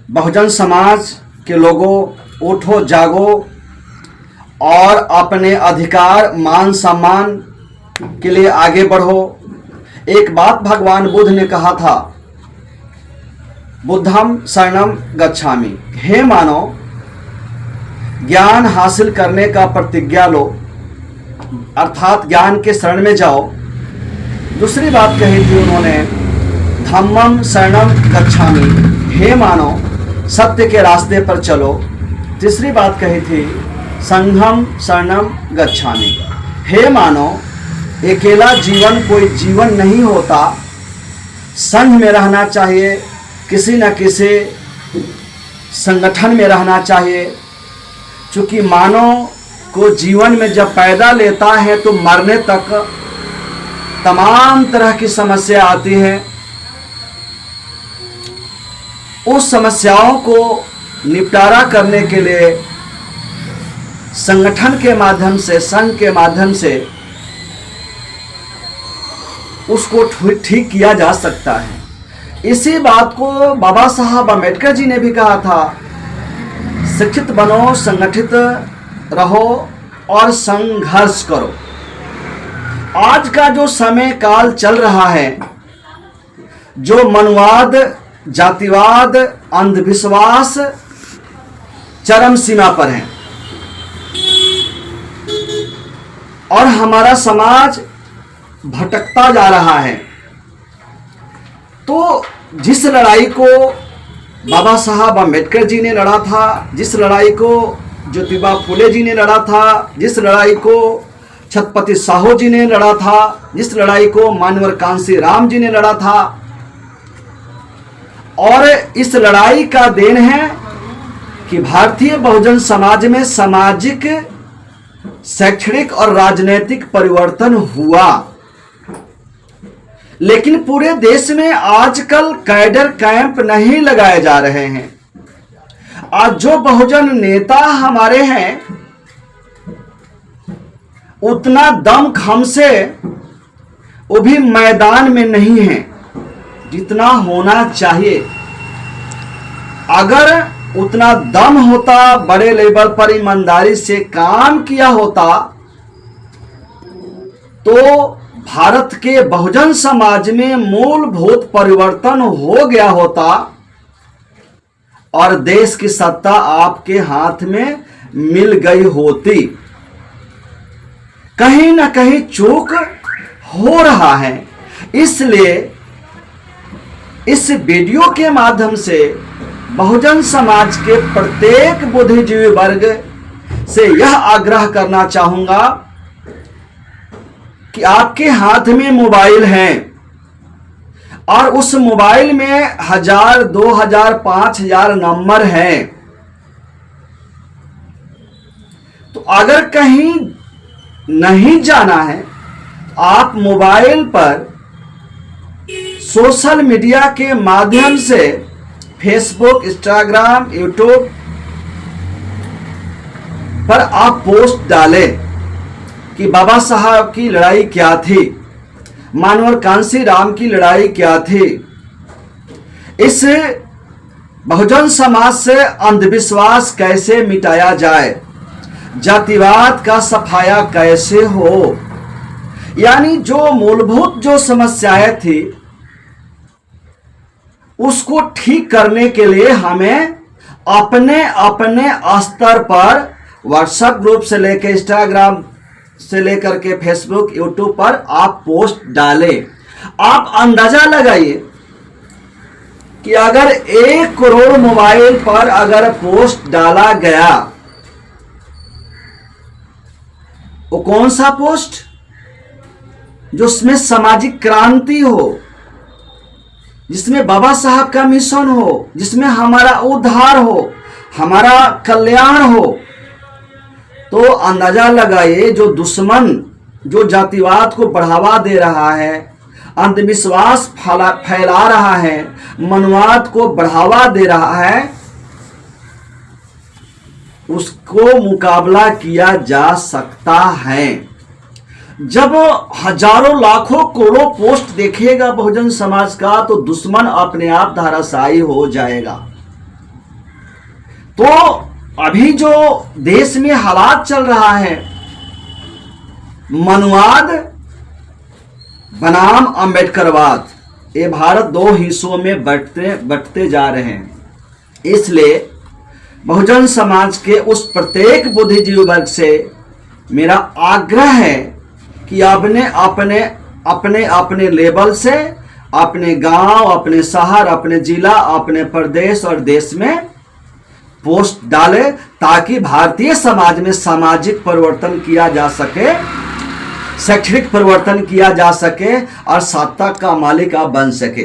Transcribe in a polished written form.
बहुजन समाज के लोगों, उठो जागो और अपने अधिकार मान सम्मान के लिए आगे बढ़ो। एक बात भगवान बुद्ध ने कहा था, बुद्धम शरणम गच्छामि, हे मानव ज्ञान हासिल करने का प्रतिज्ञा लो, अर्थात ज्ञान के शरण में जाओ। दूसरी बात कही थी उन्होंने, धम्मम शरणम गच्छामि, हे मानव सत्य के रास्ते पर चलो। तीसरी बात कही थी, संघम शरणम गच्छामि, हे मानव अकेला जीवन कोई जीवन नहीं होता, संघ में रहना चाहिए, किसी न किसी संगठन में रहना चाहिए। चूंकि मानव को जीवन में जब पैदा लेता है तो मरने तक तमाम तरह की समस्या आती है। उस समस्याओं को निपटारा करने के लिए संगठन के माध्यम से, संघ के माध्यम से उसको ठीक किया जा सकता है। इसी बात को बाबा साहब अम्बेडकर जी ने भी कहा था, शिक्षित बनो, संगठित रहो और संघर्ष करो। आज का जो समय काल चल रहा है, जो मनवाद, जातिवाद, अंधविश्वास चरम सीमा पर है और हमारा समाज भटकता जा रहा है। तो जिस लड़ाई को बाबा साहब अम्बेडकर जी ने लड़ा था, जिस लड़ाई को ज्योतिबा फुले जी ने लड़ा था, जिस लड़ाई को छत्रपति साहू जी ने लड़ा था, जिस लड़ाई को मानवर कांसी राम जी ने लड़ा था, और इस लड़ाई का देन है कि भारतीय बहुजन समाज में सामाजिक, शैक्षणिक और राजनीतिक परिवर्तन हुआ। लेकिन पूरे देश में आजकल कैडर कैंप नहीं लगाए जा रहे हैं। आज जो बहुजन नेता हमारे हैं, उतना दमखम से वो भी मैदान में नहीं है जितना होना चाहिए। अगर उतना दम होता, बड़े लेवल पर ईमानदारी से काम किया होता, तो भारत के बहुजन समाज में मूलभूत परिवर्तन हो गया होता और देश की सत्ता आपके हाथ में मिल गई होती। कहीं ना कहीं चूक हो रहा है। इसलिए इस वीडियो के माध्यम से बहुजन समाज के प्रत्येक बुद्धिजीवी वर्ग से यह आग्रह करना चाहूंगा कि आपके हाथ में मोबाइल है और उस मोबाइल में 1000, 2000, 5000 नंबर हैं। तो अगर कहीं नहीं जाना है, आप मोबाइल पर सोशल मीडिया के माध्यम से फेसबुक, इंस्टाग्राम, यूट्यूब पर आप पोस्ट डालें कि बाबा साहब की लड़ाई क्या थी, मानवर कांसी राम की लड़ाई क्या थी, इस बहुजन समाज से अंधविश्वास कैसे मिटाया जाए, जातिवाद का सफाया कैसे हो। यानी जो मूलभूत जो समस्याएं थी उसको ठीक करने के लिए हमें अपने अपने स्तर पर व्हाट्सएप ग्रुप से लेकर इंस्टाग्राम से लेकर के फेसबुक, यूट्यूब पर आप पोस्ट डालें। आप अंदाजा लगाइए कि अगर 1 करोड़ मोबाइल पर अगर पोस्ट डाला गया, वो कौन सा पोस्ट जो उसमें सामाजिक क्रांति हो, जिसमें बाबा साहब का मिशन हो, जिसमें हमारा उद्धार हो, हमारा कल्याण हो। तो अंदाजा लगाइए, जो दुश्मन जो जातिवाद को बढ़ावा दे रहा है, अंधविश्वास फैला रहा है, मनवाद को बढ़ावा दे रहा है, उसको मुकाबला किया जा सकता है। जब हजारों लाखों करोड़ों पोस्ट देखिएगा बहुजन समाज का, तो दुश्मन अपने आप धराशायी हो जाएगा। तो अभी जो देश में हालात चल रहा है, मनुवाद बनाम अंबेडकरवाद, ये भारत दो हिस्सों में बंटते जा रहे हैं। इसलिए बहुजन समाज के उस प्रत्येक बुद्धिजीवी वर्ग से मेरा आग्रह है कि अपने अपने अपने अपने लेवल से, अपने गांव, अपने शहर, अपने जिला, अपने प्रदेश और देश में पोस्ट डाले, ताकि भारतीय समाज में सामाजिक परिवर्तन किया जा सके, शैक्षणिक परिवर्तन किया जा सके और सत्ता का मालिक आप बन सके।